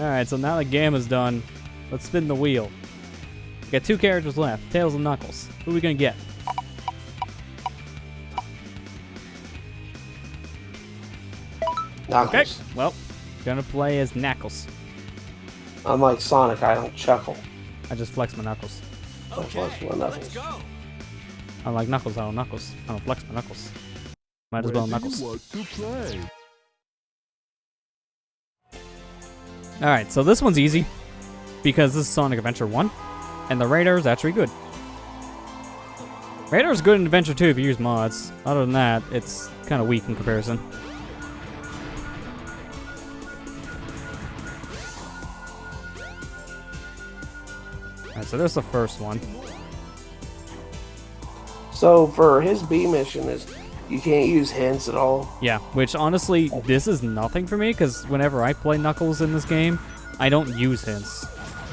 Alright, so now the game is done. Let's spin the wheel. We got 2 characters left, Tails and Knuckles. Who are we gonna get? Knuckles. Okay, well, gonna play as Knuckles. Unlike Sonic, I don't chuckle. I just flex my knuckles. Okay, let's go. Unlike Knuckles, I don't knuckles. I don't flex my knuckles. Might as well Knuckles. Alright, so this one's easy. Because this is Sonic Adventure 1. And the radar is actually good. Radar is good in Adventure 2 if you use mods. Other than that, it's kind of weak in comparison. Alright, so there's the first one. So for his B mission is you can't use hints at all. Yeah, which honestly, this is nothing for me, because whenever I play Knuckles in this game, I don't use hints.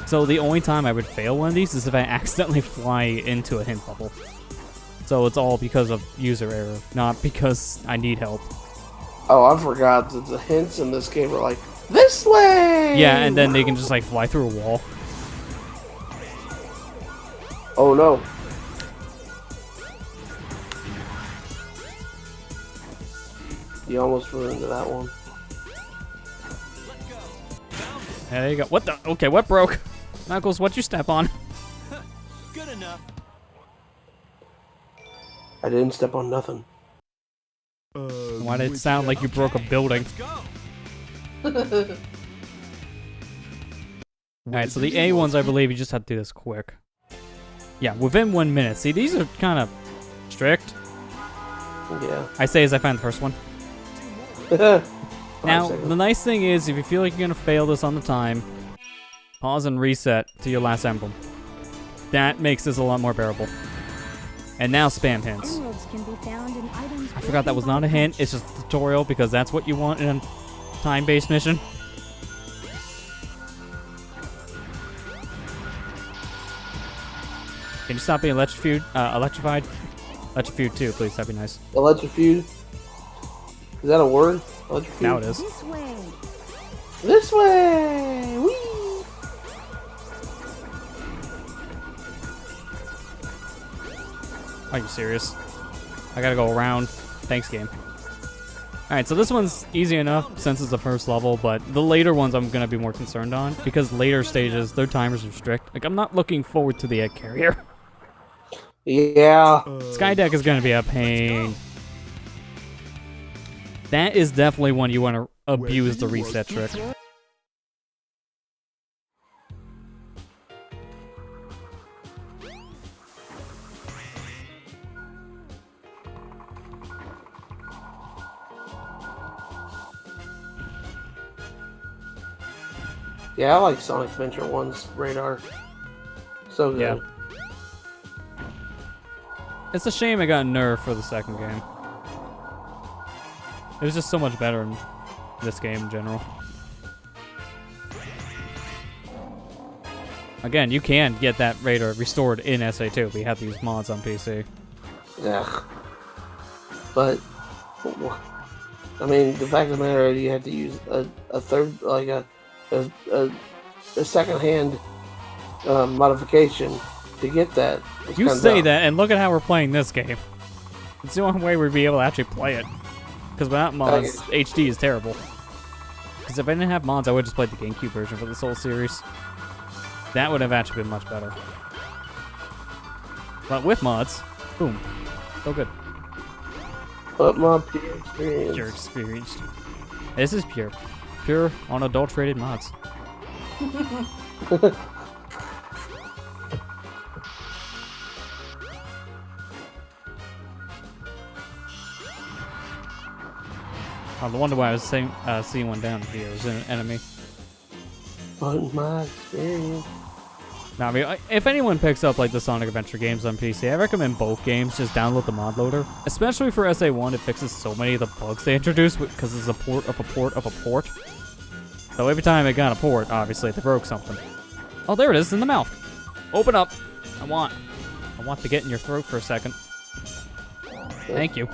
So the only time I would fail one of these is if I accidentally fly into a hint bubble. So it's all because of user error, not because I need help. Oh, I forgot that the hints in this game are like, this way! Yeah, and then they can just like fly through a wall. Oh no. You almost flew into that one. Yeah, there you go. What the? Okay, what broke? Knuckles, what'd you step on? Good enough. I didn't step on nothing. Why did it sound like you broke a building? Alright, so the A ones, I believe you just have to do this quick. Yeah, within 1 minute. See, these are kind of strict. Yeah. I say as I find the first one. Now, the nice thing is, if you feel like you're going to fail this on the time, pause and reset to your last emblem. That makes this a lot more bearable. And now spam hints. I forgot that was not a hint, it's just a tutorial because that's what you want in a time-based mission. Can you stop being electrified? Electrified too, please, that'd be nice. Electrified? Is that a word? Electrified? Now it is. This way. This way! Whee! Are you serious? I gotta go around. Thanks, game. Alright, so this one's easy enough since it's the first level, but the later ones I'm gonna be more concerned on, because later stages, their timers are strict. Like, I'm not looking forward to the egg carrier. Yeah. Skydeck is gonna be a pain. That is definitely one you want to abuse the reset trick. Yeah, I like Sonic Adventure 1's radar. So good. Yeah. It's a shame it got nerfed for the second game. It was just so much better in this game in general. Again, you can get that radar restored in SA2, but you have to use mods on PC. Yeah. But, I mean, the fact of the matter is you have to use a third, like a second-hand modification to get that. You say that, and look at how we're playing this game. It's the only way we'd be able to actually play it. Because without mods, HD is terrible. Because if I didn't have mods, I would just play the GameCube version for this whole series. That would have actually been much better. But with mods, boom. So good. But my pure experience. Pure experience. This is pure. Pure, unadulterated mods. I wonder why I was seeing one down here. It was an enemy. But my experience. Now, I mean, if anyone picks up like the Sonic Adventure games on PC, I recommend both games. Just download the mod loader. Especially for SA1, it fixes so many of the bugs they introduced because it's a port of a port of a port. So every time it got a port, obviously they broke something. Oh, there it is in the mouth. Open up. I want to get in your throat for a second. Thank you.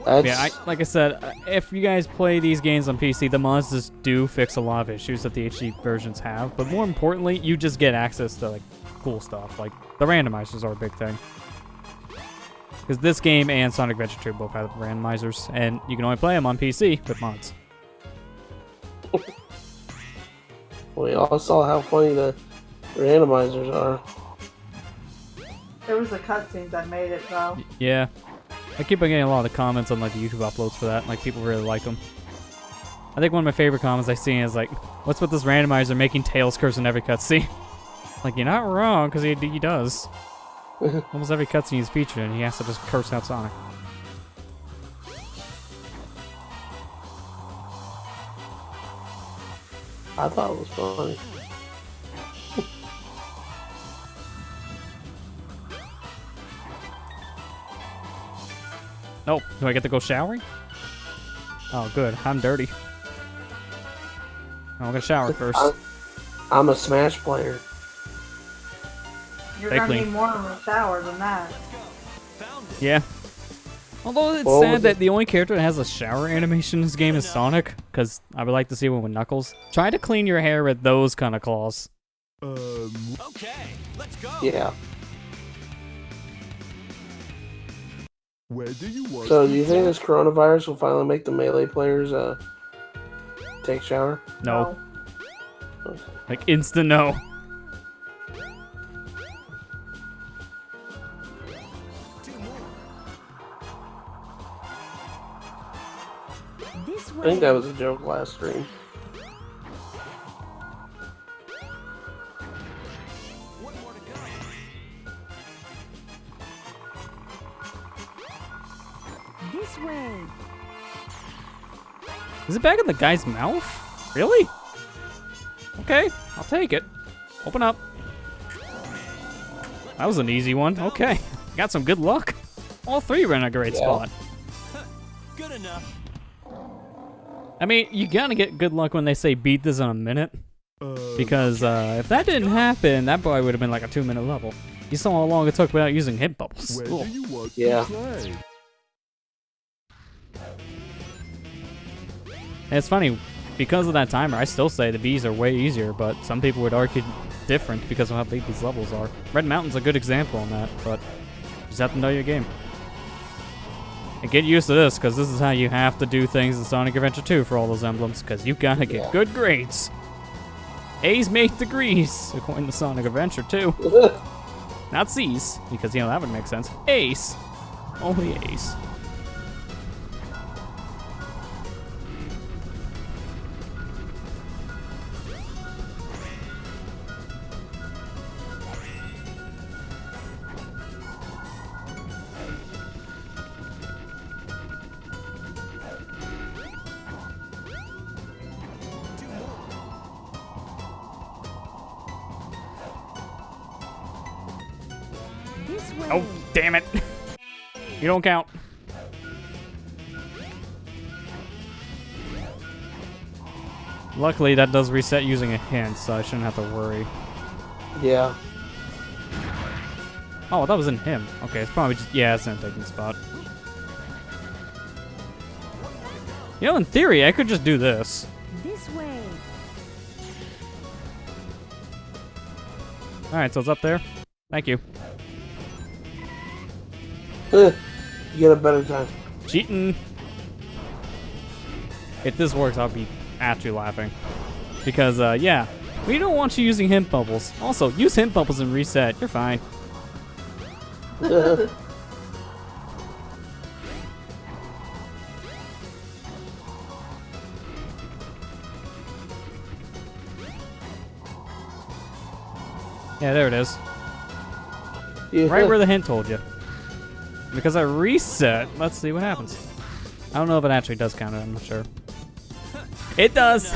That's Yeah, like I said, if you guys play these games on PC, the mods just do fix a lot of issues that the HD versions have. But more importantly, you just get access to like cool stuff. Like the randomizers are a big thing. Because this game and Sonic Adventure 2 both have randomizers, and you can only play them on PC with mods. we all saw how funny the randomizers are. It was the cutscenes that made it, though. Yeah. I keep on getting a lot of comments on like the YouTube uploads for that. Like people really like them. I think one of my favorite comments I see is like, "What's with this randomizer making Tails curse in every cutscene?" Like you're not wrong, because he does. Almost every cutscene he's featured in, he has to just curse out Sonic. I thought it was funny. Oh, do I get to go showering? Oh, good. I'm dirty. I'm gonna shower first. I'm a Smash player. You're Stay gonna clean. need more of a shower than that. Yeah. Although it's Well, sad that the only character that has a shower animation in this game is Sonic, because I would like to see one with Knuckles. Try to clean your hair with those kind of claws. Okay, let's go. Yeah. Where do you want So, to do you think go? this coronavirus will finally make the Melee players take shower? No. Oh. Like, instant no. Two more. This I way. think that was a joke last stream. One more to go. This way. Is it back in the guy's mouth? Really? Okay, I'll take it. Open up. That was an easy one. Okay. Got some good luck. All three were in a great Yeah. spot. Good enough. I mean, you gotta get good luck when they say beat this in a minute. Because if that didn't happen, that probably would have been like a 2-minute level. You saw how long it took without using hit bubbles. Where Cool. do you want Yeah. to play? And it's funny, because of that timer, I still say the Bs are way easier, but some people would argue different because of how big these levels are. Red Mountain's a good example on that, but you just have to know your game. And get used to this, because this is how you have to do things in Sonic Adventure 2 for all those emblems, because you gotta get Yeah. good grades. A's make degrees, according to Sonic Adventure 2. Not C's, because, you know, that would make sense. A's. Only A's. Two more. This way. Oh, damn it. You don't count. Luckily, that does reset using a hint, so I shouldn't have to worry. Yeah. Oh, that was in him. Okay, it's probably just... Yeah, it's in a taking spot. You know, in theory, I could just do this. This way. Alright, so it's up there. Thank you. You get a better time. Cheating. If this works, I'll be actually laughing. Because, yeah. We don't want you using hint bubbles. Also, use hint bubbles and reset. You're fine. Yeah, there it is. Yeah. Right where the hint told you. Because I reset, let's see what happens. I don't know if it actually does count it, I'm not sure. It does!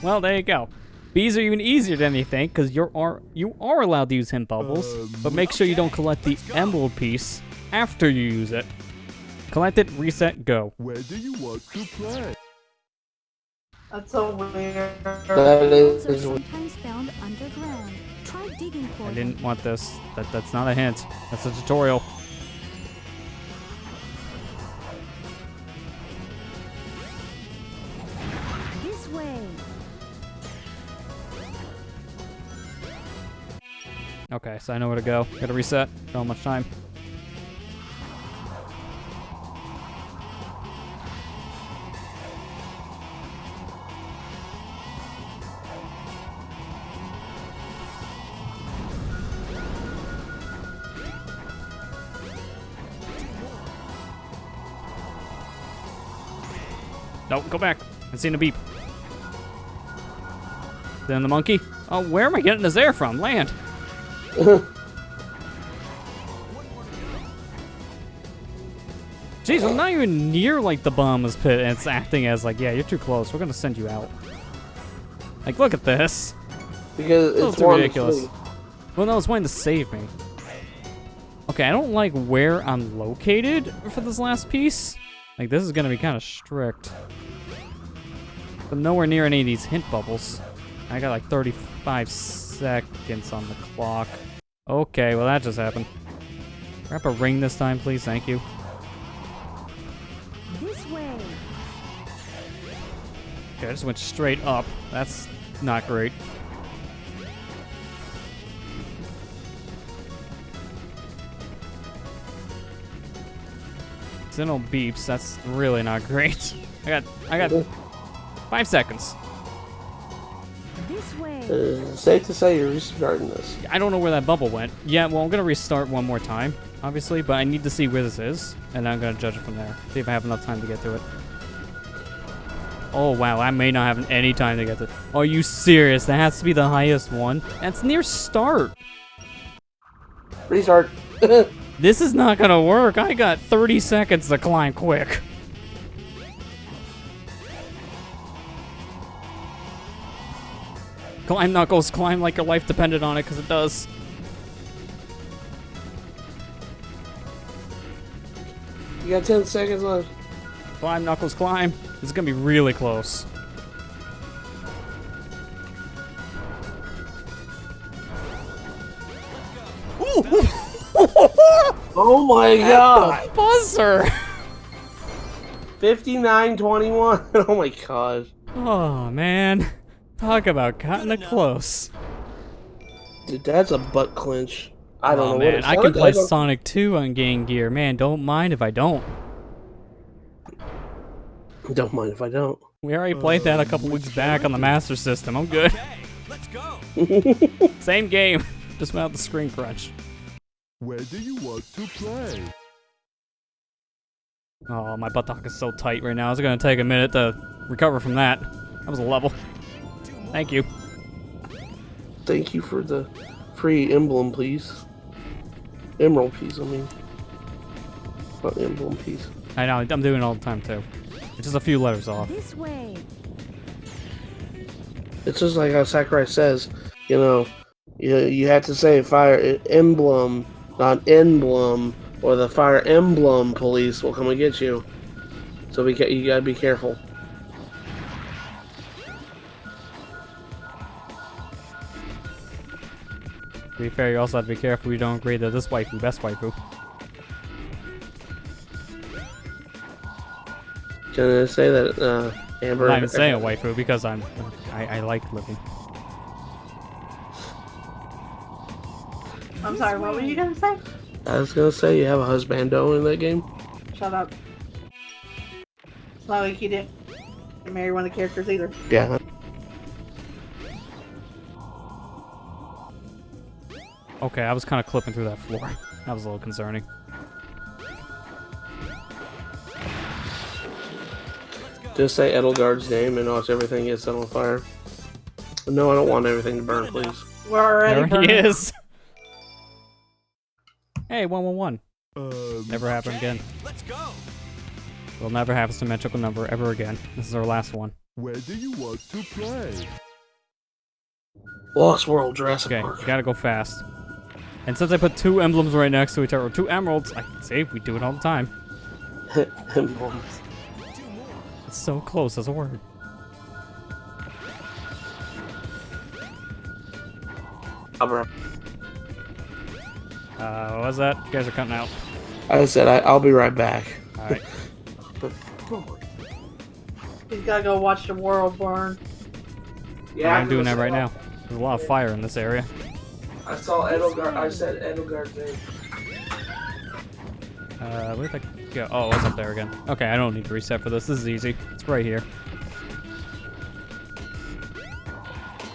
Well, there you go. Bees are even easier than you think, because you are allowed to use hint bubbles, but make sure you don't collect the emerald piece after you use it. Collect it, reset, go. Where do you want to play? That's so weird. That Emeralds are is. sometimes found underground. Try digging for I them. didn't want this. That's not a hint. That's a tutorial. Okay, so I know where to go. Gotta reset. Don't have much time. No, go back. I've seen a beep. Then the monkey. Oh, where am I getting this air from? Land. Jeez, I'm not even near like the Bombers pit, and it's acting as like, yeah, you're too close. We're gonna send you out. Like, look at this. Because It's it's too one ridiculous. Well, no, it's wanting to save me. Okay, I don't like where I'm located for this last piece. Like, this is gonna be kind of strict. I'm nowhere near any of these hint bubbles. I got like 35 seconds on the clock. Okay, well that just happened. Wrap a ring this time, please. Thank you. This way. Okay, I just went straight up. That's not great. Signal beeps. That's really not great. I got 5 seconds. This way. Safe to say you're restarting this. I don't know where that bubble went. Yeah, well, I'm gonna restart one more time, obviously, but I need to see where this is, and I'm gonna judge it from there. See if I have enough time to get to it. Oh wow, I may not have any time to get to it. Are you serious? That has to be the highest one. That's near start. Restart. This is not gonna work. I got 30 seconds to climb quick. Climb, Knuckles, climb like your life depended on it, because it does. You got 10 seconds left. Climb, Knuckles, climb. This is gonna be really close. Oh my god! Buzzer! 59-21. Oh my god. Oh, man. Talk about cutting it close. Dude, that's a butt clinch. I don't know man. what it's I can play Sonic 2 on Game Gear. Man, don't mind if I don't. Don't mind if I don't. We already played that a couple weeks back on the Master System. I'm good. Okay, let's go. Same game, just without the screen crunch. Where do you want to play? Oh, my buttock is so tight right now. It's gonna take a minute to recover from that. That was a level. Thank you. Thank you for the free emblem, please. Emerald piece, I mean. Not emblem piece. I know, I'm doing it all the time too. It's just a few letters off. This way. It's just like how Sakurai says, you know, you have to say fire emblem, not emblem, or the Fire Emblem police will come and get you. So you gotta be careful. To be fair, you also have to be careful you don't agree that this waifu, best waifu. Can I say that Amber? I'm not even saying a waifu because I like living. I'm sorry, what were you gonna say? I was gonna say you have a husbando in that game. Shut up. It's not like you didn't marry one of the characters either. Yeah. Okay, I was kind of clipping through that floor. That was a little concerning. Just say Edelgard's name and watch everything get set on fire. No, I don't want everything to burn, please. We're already There he burning. is. Hey, 111. Never happen again. Let's go. We'll never have a symmetrical number ever again. This is our last one. Where do you want to play? Lost World, Jurassic Okay, Park. you gotta go fast. And since I put 2 emblems right next to each other, or 2 emeralds, I see, we do it all the time. Emblems. It's so close as a word. What was that? You guys are cutting out. I said I'll be right back. Alright. He's gotta go watch the world burn. I'm doing that right now. There's a lot of fire in this area. I saw Edelgard. I said Edelgard's name. Where did I go? Oh, it's up there again. Okay, I don't need to reset for this. This is easy. It's right here.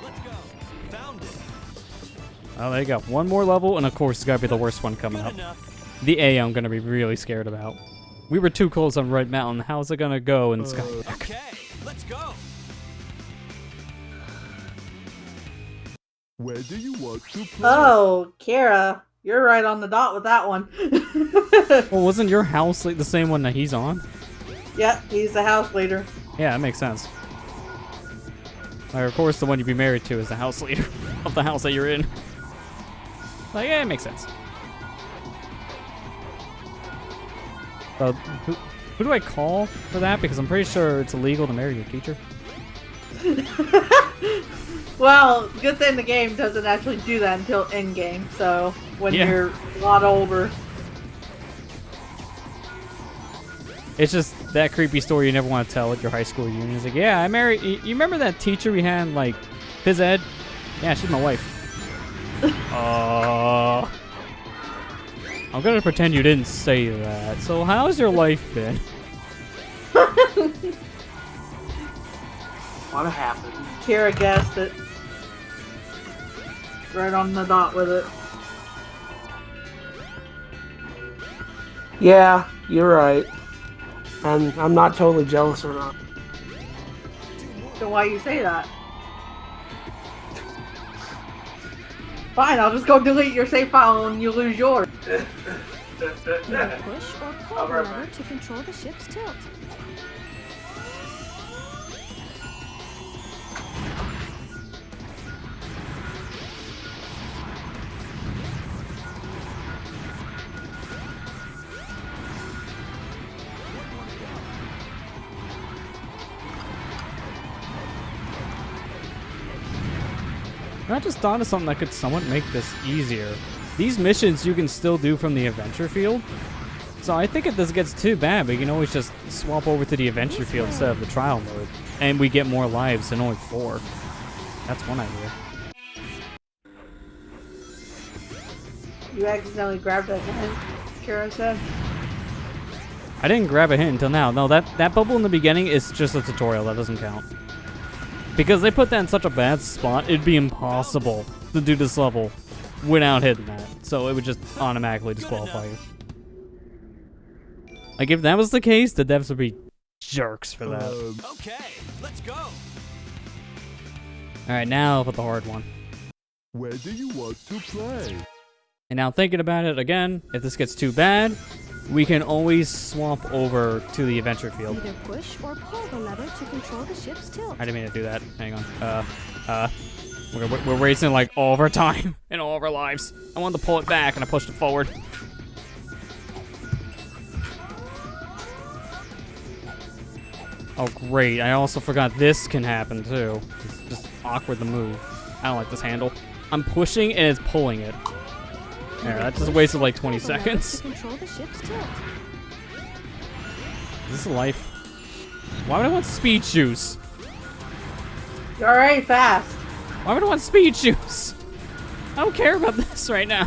Let's go. Found it. Oh, there you go. One more level, and of course, it's gotta be the worst one coming Good up. enough. The A I'm gonna be really scared about. We were too close on Red Mountain. How's it gonna go in Sky? Okay, let's go. Where do you want to play? Oh, Kara, you're right on the dot with that one. Well, wasn't your house like the same one that he's on? Yep, he's the house leader. Yeah, that makes sense. Like, of course, the one you'd be married to is the house leader of the house that you're in. Like, yeah, it makes sense. Who do I call for that? Because I'm pretty sure it's illegal to marry your teacher. Well, good thing the game doesn't actually do that until end game. So when Yeah. you're a lot older. It's just that creepy story you never want to tell at your high school reunion. It's like, yeah, I married. You remember that teacher we had, in, like, phys ed? Yeah, she's my wife. I'm gonna pretend you didn't say that. So how's your life been? What happened? Kara guessed it. Right on the dot with it. Yeah, you're right. And I'm not totally jealous or not. So why you say that? Fine, I'll just go delete your save file and you lose yours. Either push or pull the lever to control the ship's tilt. I just thought of something that could somewhat make this easier. These missions you can still do from the adventure field. So I think if this gets too bad, we can always just swap over to the adventure field instead of the trial mode. And we get more lives and only 4. That's one idea. You accidentally grabbed that hint, Kara said. I didn't grab a hint until now. No, that bubble in the beginning is just a tutorial. That doesn't count. Because they put that in such a bad spot, it'd be impossible to do this level without hitting that. So it would just automatically disqualify you. Like, if that was the case, the devs would be jerks for that. Okay, let's go. Alright, now for the hard one. Where do you want to play? And now thinking about it again, if this gets too bad, we can always swap over to the adventure field. Either push or pull the lever to control the ship's tilt. I didn't mean to do that. Hang on. We're wasting like all of our time and all of our lives. I wanted to pull it back and I pushed it forward. Oh great, I also forgot this can happen too. It's just awkward to move. I don't like this handle. I'm pushing and it's pulling it. There, that just wasted like 20 Pull the lever seconds. to control the ship's tilt. Is this life? Why would I want speed shoes? You're already fast. Why would I want speed shoes? I don't care about this right now.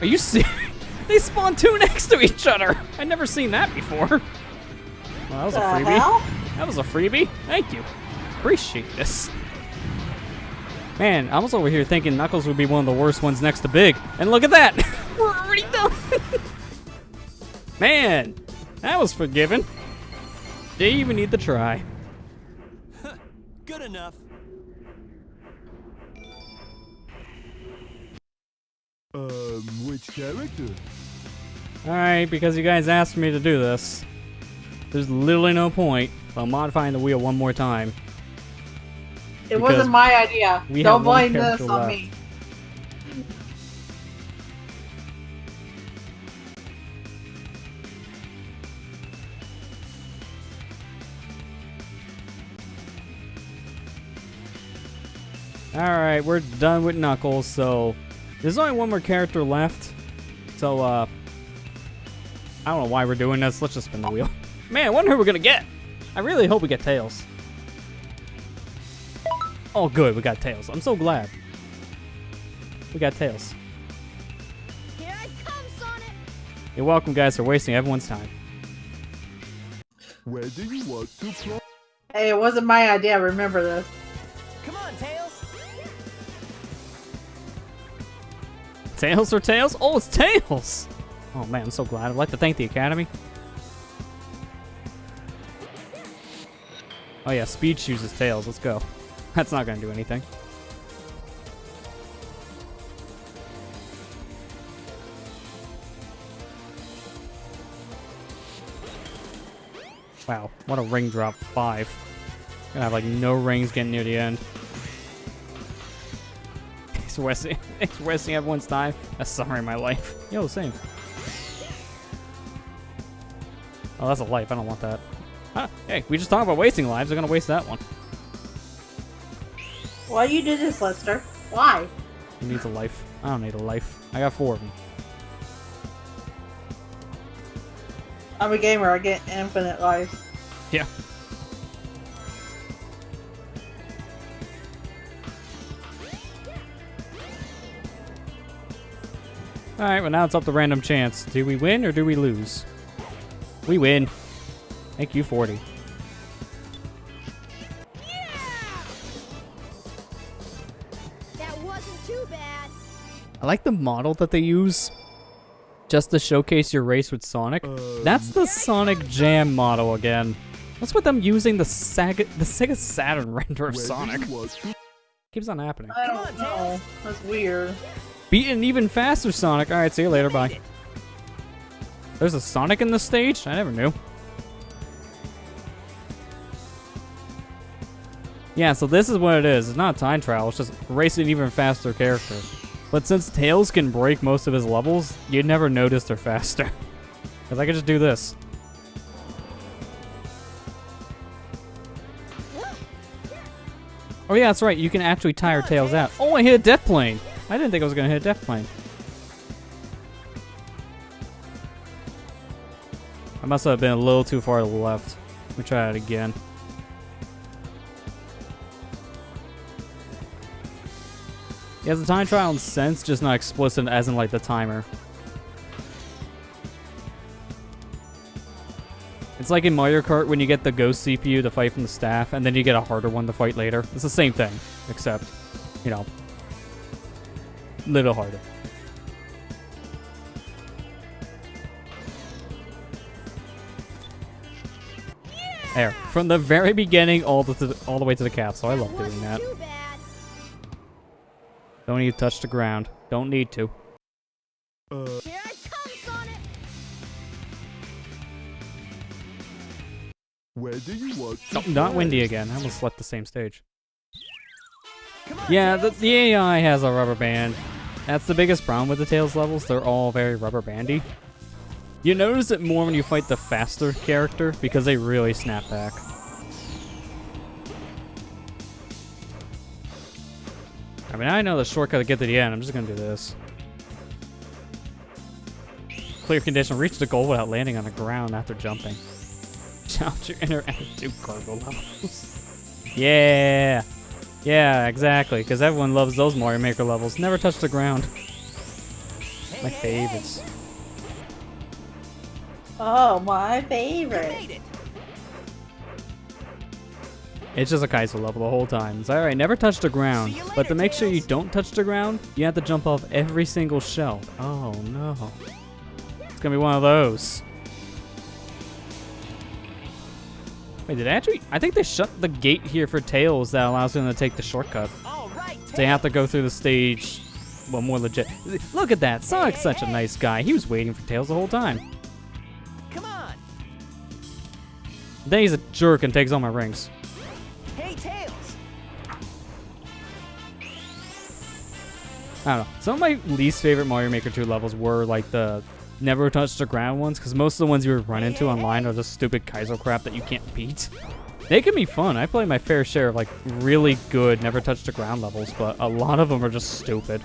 Are you serious? They spawn 2 next to each other. I've never seen that before. Well, that was a freebie. Hell? That was a freebie. Thank you. Appreciate this. Man, I was over here thinking Knuckles would be one of the worst ones next to Big. And look at that. We're already done. Man, that was forgiven. Didn't even need to try. Good enough. Which character? Alright, because you guys asked me to do this, there's literally no point. I'm modifying the wheel one more time. It Because wasn't my idea. we Don't have one blame this character on left. me. Alright, we're done with Knuckles, so there's only one more character left. So, I don't know why we're doing this. Let's just spin the wheel. Man, I wonder who we're gonna get. I really hope we get Tails. Oh, good, we got Tails. I'm so glad. We got Tails. Here I come, Sonic. You're welcome, guys, for wasting everyone's time. Where do you want to play? Hey, it wasn't my idea. Remember this. Come on, Tails. Tails or Tails? Oh, it's Tails! Oh man, I'm so glad. I'd like to thank the Academy. Oh yeah, Speed chooses Tails. Let's go. That's not gonna do anything. Wow, what a ring drop. 5. Gonna have like no rings getting near the end. It's wasting everyone's time. That's sorry in my life. Yo, same. Oh, that's a life. I don't want that. Huh? Hey, we just talked about wasting lives. I'm gonna waste that one. Why you do this, Lester? Why? Who needs a life? I don't need a life. I got 4 of them. I'm a gamer. I get infinite life. Yeah. Alright, well now it's up to random chance. Do we win or do we lose? We win. Thank you, 40. That wasn't too bad. I like the model that they use just to showcase your race with Sonic. That's the Sonic Jam model again. What's with them using the Sega Saturn render of Where Sonic? do you want to Keeps on happening. I don't know. That's weird. Beating even faster, Sonic. Alright, see you later. Bye. There's a Sonic in the stage? I never knew. Yeah, so this is what it is. It's not a time trial. It's just racing an even faster character. But since Tails can break most of his levels, you'd never notice they're faster. Because I could just do this. Oh yeah, that's right. You can actually tire Tails out. Oh, I hit a death plane. I didn't think I was going to hit a death plane. I must have been a little too far to the left. Let me try it again. Yeah, the time trial in sense, just not explicit as in like the timer. It's like in Mario Kart when you get the ghost CPU to fight from the staff, and then you get a harder one to fight later. It's the same thing, except, you know, little harder. There, from the very beginning all the way to the castle. I love doing that. Too bad. Don't need to touch the ground. Don't need to. Here I come, Sonic. Where do you want to Oh, not play? windy again. I almost left the same stage. Yeah, the AI has a rubber band. That's the biggest problem with the Tails levels. They're all very rubber bandy. You notice it more when you fight the faster character because they really snap back. I mean, I know the shortcut to get to the end. I'm just gonna do this. Clear condition. Reach the goal without landing on the ground after jumping. Challenge your inner attitude cargo levels. Yeah. Yeah, exactly. Because everyone loves those Mario Maker levels. Never touch the ground. My favorites. Oh, my favorite. It's just a Kaiser level the whole time. It's alright, never touch the ground. But to make sure you don't touch the ground, you have to jump off every single shell. Oh no. It's gonna be one of those. Wait, did they actually? I think they shut the gate here for Tails that allows them to take the shortcut. All right, They have to go through the stage, well, more legit. Look at that, Sonic's such a nice guy. He was waiting for Tails the whole time. Come on. Then he's a jerk and takes all my rings. Hey, Tails. I don't know. Some of my least favorite Mario Maker 2 levels were like the never touch the ground ones, because most of the ones you would run into online are just stupid Kaizo crap that you can't beat. They can be fun. I play my fair share of like really good never touch the ground levels, but a lot of them are just stupid.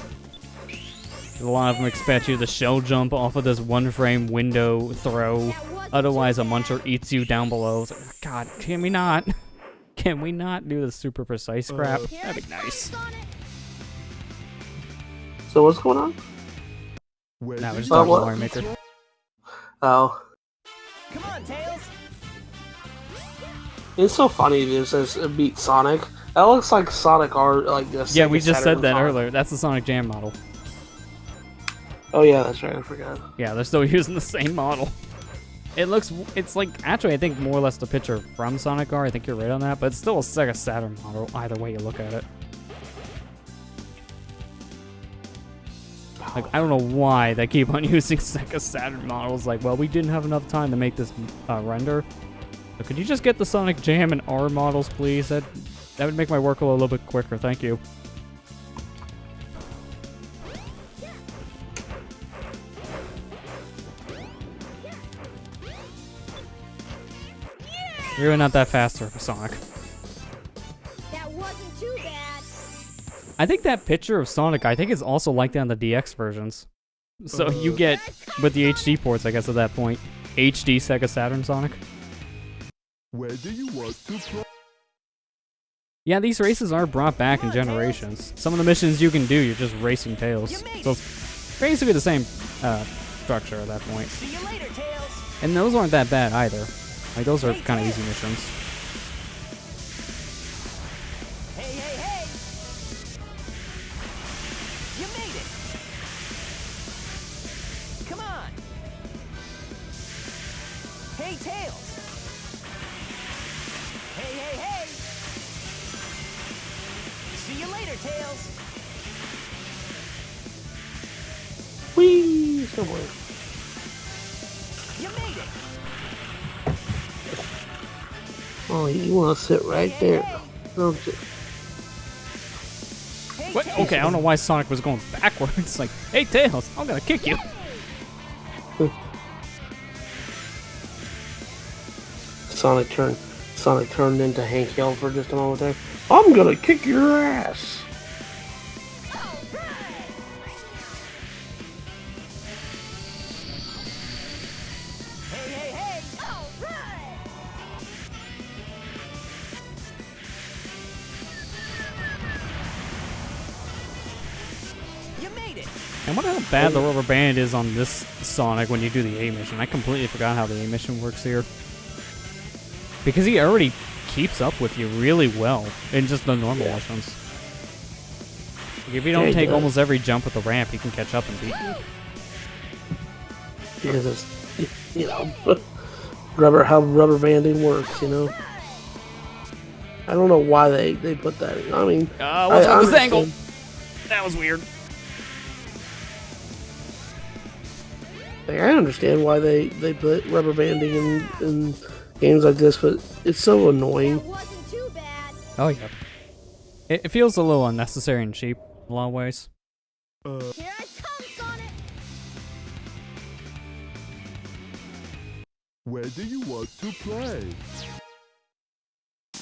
A lot of them expect you to shell jump off of this one frame window throw. Otherwise, a muncher eats you down below. It's like, God, can we not? Can we not do the super precise crap? That'd be nice. So what's going on? Where Nah, we're did just you talking what? Mario Maker. Oh. Come on, Tails. It's so funny this says it beat Sonic. That looks like Sonic art, like the Yeah, Sega we just Saturn said that Sonic. earlier. That's the Sonic Jam model. Oh yeah, that's right. I forgot. Yeah, they're still using the same model. It's like, actually, I think more or less the picture from Sonic R. I think you're right on that, but it's still a Sega Saturn model, either way you look at it. Like, I don't know why they keep on using Sega Saturn models. Like, well, we didn't have enough time to make this render. So could you just get the Sonic Jam and R models, please? That would make my work a little bit quicker. Thank you. You're really not that fast for Sonic. That wasn't too bad. I think that picture of Sonic, I think is also like that on the DX versions. So you get, with the HD ports, I guess at that point, HD Sega Saturn Sonic. Where do you want to play? Yeah, these races are brought back in generations. Some of the missions you can do, you're just racing Tails. So it's basically the same structure at that point. See you later, Tails. And those aren't that bad either. Like, those are kind of easy missions. Hey, hey, hey. You made it. Come on. Hey, Tails. Hey, hey, hey. See you later, Tails. Whee! Somewhere. You made it. Oh, you want to sit right there, don't you? Hey, What? Tails. Okay, I don't know why Sonic was going backwards. Like, hey, Tails, I'm gonna kick you. Sonic turned into Hank Hill for just a moment there. I'm gonna kick your ass. Hey, hey, hey. All right. You made it. I wonder how bad the rubber band is on this Sonic when you do the A mission. I completely forgot how the A mission works here. Because he already keeps up with you really well in just the normal missions. Like, if you don't Yeah, he take does. almost every jump with the ramp, he can catch up and beat you. Because it's, you know, how rubber banding works, you know. I don't know why they put that in. I mean, What's I with this angle? understand- That was weird. Like, I understand why they put rubber banding in games like this, but it's so annoying. That wasn't too bad. Oh, yeah. It feels a little unnecessary and cheap in a lot of ways. Here I come, Sonic. Where do you want to play?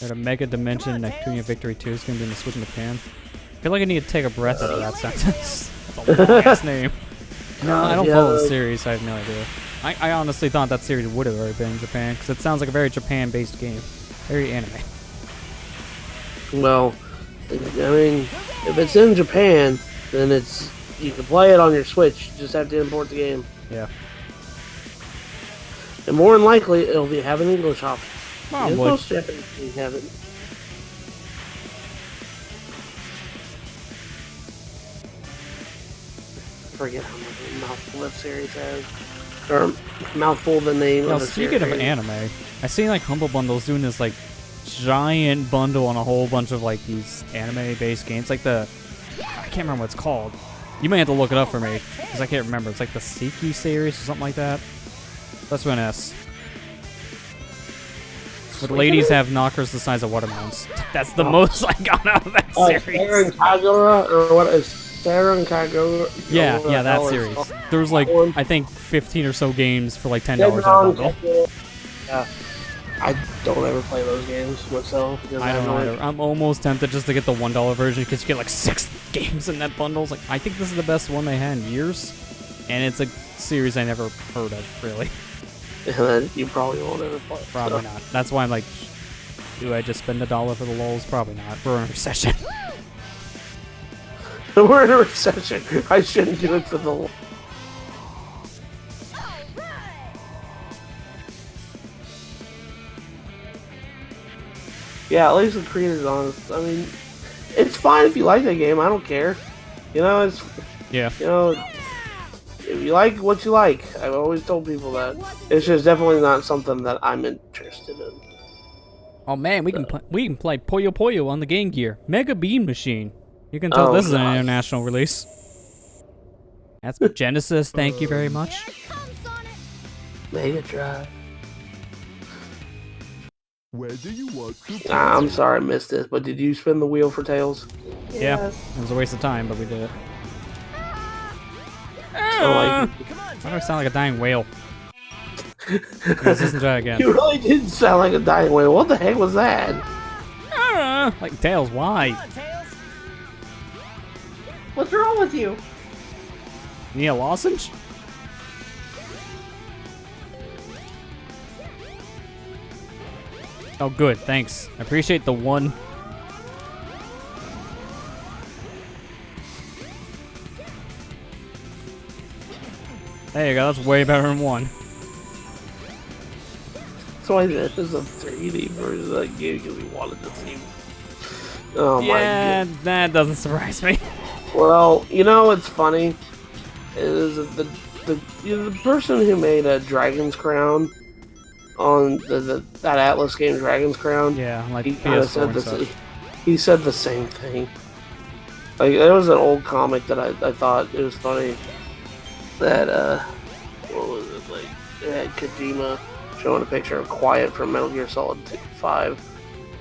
At a Mega Dimension Neptunia Victory 2 is going to be in the Switch in Japan. I feel like I need to take a breath after that sentence. That's a long ass name. No, I don't yeah, follow the like- series, so I have no idea. I honestly thought that series would have already been in Japan, because it sounds like a very Japan-based game. Very anime. Well, I mean, if it's in Japan, then you can play it on your Switch. You just have to import the game. Yeah. And more than likely, it'll have an English option. Probably. Most Japanese games have it. I forget how much a mouthful that series has. Or mouthful the name Now, of the speaking series. of anime, I seen like Humble Bundles doing this like giant bundle on a whole bunch of like these anime-based games. Like I can't remember what it's called. You may have to look it up for me, because I can't remember. It's like the Seiki series or something like that. That's with an S. But ladies have knockers the size of watermelons. That's the most I got out of that Sarah series. and Kagura, or what is Sarah and Kagura? Yeah, or yeah, that what series. it's called. There was like, One. I think 15 or so games for like $10 in a Digimon, bundle. Kagura. Yeah. I don't ever play those games myself because I don't either. I'm almost tempted just to get the $1 version because you get like 6 games in that bundle. It's like, I think this is the best one they had in years, and it's a series I never heard of, really. And then you probably won't ever play. Probably not. That's why I'm like, do I just spend $1 for the lulz? Probably not. We're in a recession. We're in a recession. I shouldn't do it for the. Yeah, at least the creator's honest. I mean, it's fine if you like that game. I don't care. You know, it's Yeah. you know, if you like what you like. I've always told people that. It's just definitely not something that I'm interested in. Oh man, we can play Puyo Puyo on the Game Gear. Mega Beam Machine. You can tell Oh, this is an God. international release. That's Genesis. Thank you very much. Here it comes, Sonic. Mega Drive. Where do you want to play? I'm sorry I missed this, but did you spin the wheel for Tails? Yeah, Yes. it was a waste of time, but we did it. Oh, like, Why do I sound like a dying whale? Let's listen to that again. you really did sound like a dying whale. What the heck was that? Like Tails, why? What's wrong with you? You need a lozenge? Oh, good, thanks. I appreciate the one. There you go, that's way better than one. That's why this is a 3D version of that game because we wanted to see. Oh my Yeah, god. that doesn't surprise me. Well, you know what's funny is that the person who made a Dragon's Crown on that Atlas game, Dragon's Crown. Yeah, like He kind of PS4 said and the such. he said the same thing. Like there was an old comic that I thought it was funny that what was it like? It had Kojima showing a picture of Quiet from Metal Gear Solid 5.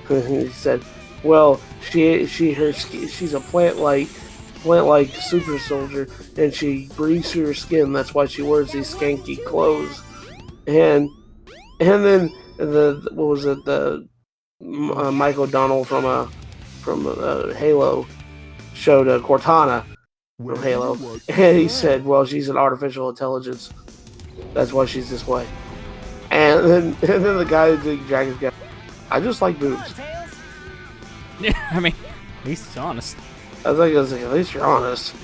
He said, "Well, she's a plant-like super soldier, and she breathes through her skin. That's why she wears these skanky clothes." And then what was it? The Mike O'Donnell from Halo showed Cortana Where from do you Halo, want to and he play? said, "Well, she's an artificial intelligence. That's why she's this way." And then the guy who did Dragon's guy, I just like boobs. Yeah, I mean, at least he's honest. I was like, at least you're honest.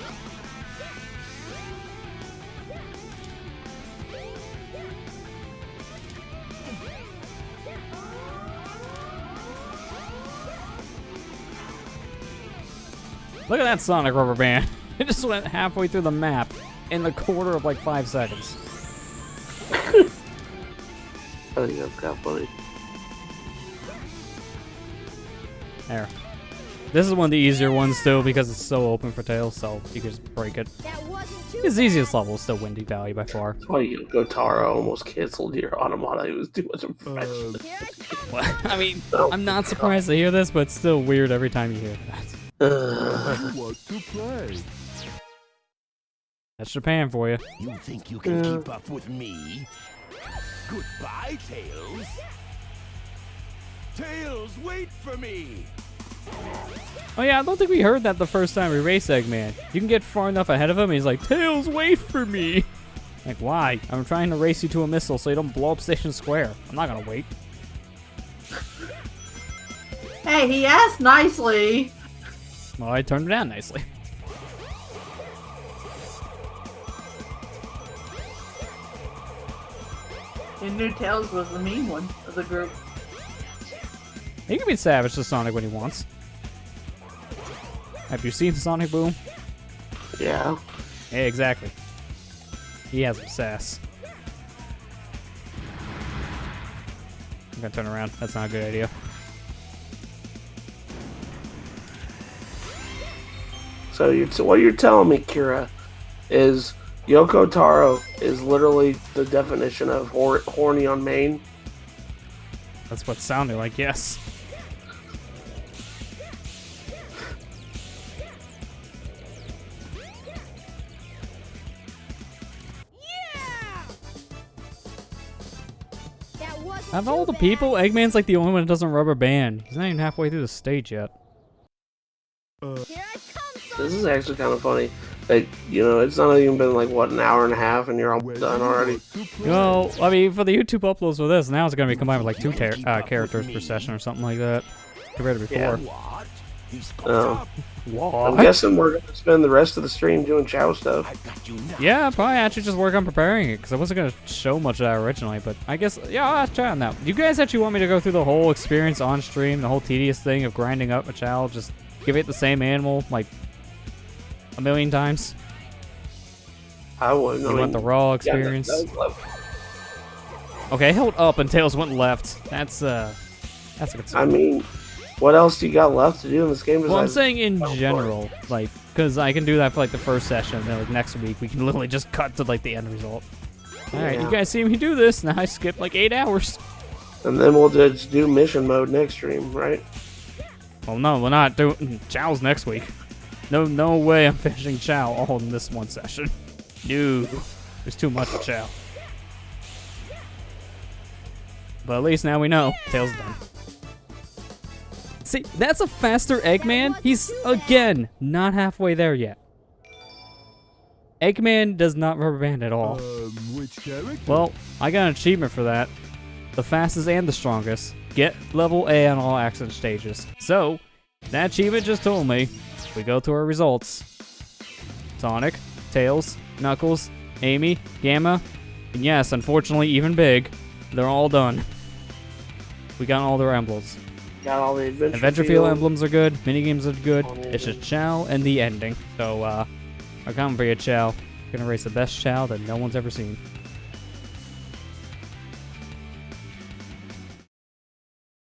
Look at that Sonic rubber band. It just went halfway through the map in the quarter of like 5 seconds. I think that's kind of funny. There. This is one of the easier ones still because it's so open for Tails, so you can just break it. That wasn't too His easiest level is still Windy Valley by far. That's why Gotara almost canceled your Automata. He was too much of a professional. Here it comes. Well, I mean, Oh, I'm not surprised to hear this, but it's still weird every time you hear that. Where do you want to play? That's Japan for you. You think you can Yeah. keep up with me? Goodbye, Tails. Tails, wait for me. Oh yeah, I don't think we heard that the first time we raced Eggman. You can get far enough ahead of him, and he's like, "Tails, wait for me." Like, why? I'm trying to race you to a missile so you don't blow up Station Square. I'm not gonna wait. Hey, he asked nicely. Well, I turned it down nicely. And knew Tails was the mean one of the group. He can be savage to Sonic when he wants. Have you seen Sonic Boom? Yeah. Yeah, exactly. He has some sass. I'm gonna turn around. That's not a good idea. So what you're telling me, Kira, is Yoko Taro is literally the definition of horny on main. That's what it sounded like, yes. Yeah! That wasn't Of all the people, Eggman's like the only one that doesn't rubber band. He's not even halfway through the stage yet. Here I come. This is actually kind of funny. Like, you know, it's not even been like, what, an hour and a half and you're almost done already. Well, I mean, for the YouTube uploads for this, now it's going to be combined with like 2 characters per session or something like that. Compared to before. Yeah. What? He's got Oh. What? I'm guessing we're going to spend the rest of the stream doing Chow stuff. I got you now. Yeah, probably actually just work on preparing it, because I wasn't going to show much of that originally, but I guess, yeah, I'll try on that. You guys actually want me to go through the whole experience on stream, the whole tedious thing of grinding up a Chow, just give it the same animal, like, a million times? I would. You want the raw experience? Yeah, that was Okay, I held up and Tails went left. That's a good I sign. mean, what else do you got left to do in this game? Well, I'm besides- saying in general, like, because I can do that for like the first session, and then like next week we can literally just cut to like the end result. All right, Yeah. you guys see me do this? Now I skipped like 8 hours. And then we'll just do mission mode next stream, right? Well, no, we're not doing Chow's next week. No way I'm finishing Chow all in this one session. No, there's too much of Chow. But at least now we know Tails is done. See, that's a faster Eggman. He's, again, not halfway there yet. Eggman does not rubber band at all. Which character? Well, I got an achievement for that. The fastest and the strongest. Get level A on all accident stages. So, that achievement just told me, we go to our results. Sonic, Tails, Knuckles, Amy, Gamma, and yes, unfortunately even Big, they're all done. We got all their emblems. Got all the Adventure Field emblems are good, minigames are good, it's just Chow and the ending. So, I'm coming for you, Chow. Gonna race the best Chow that no one's ever seen.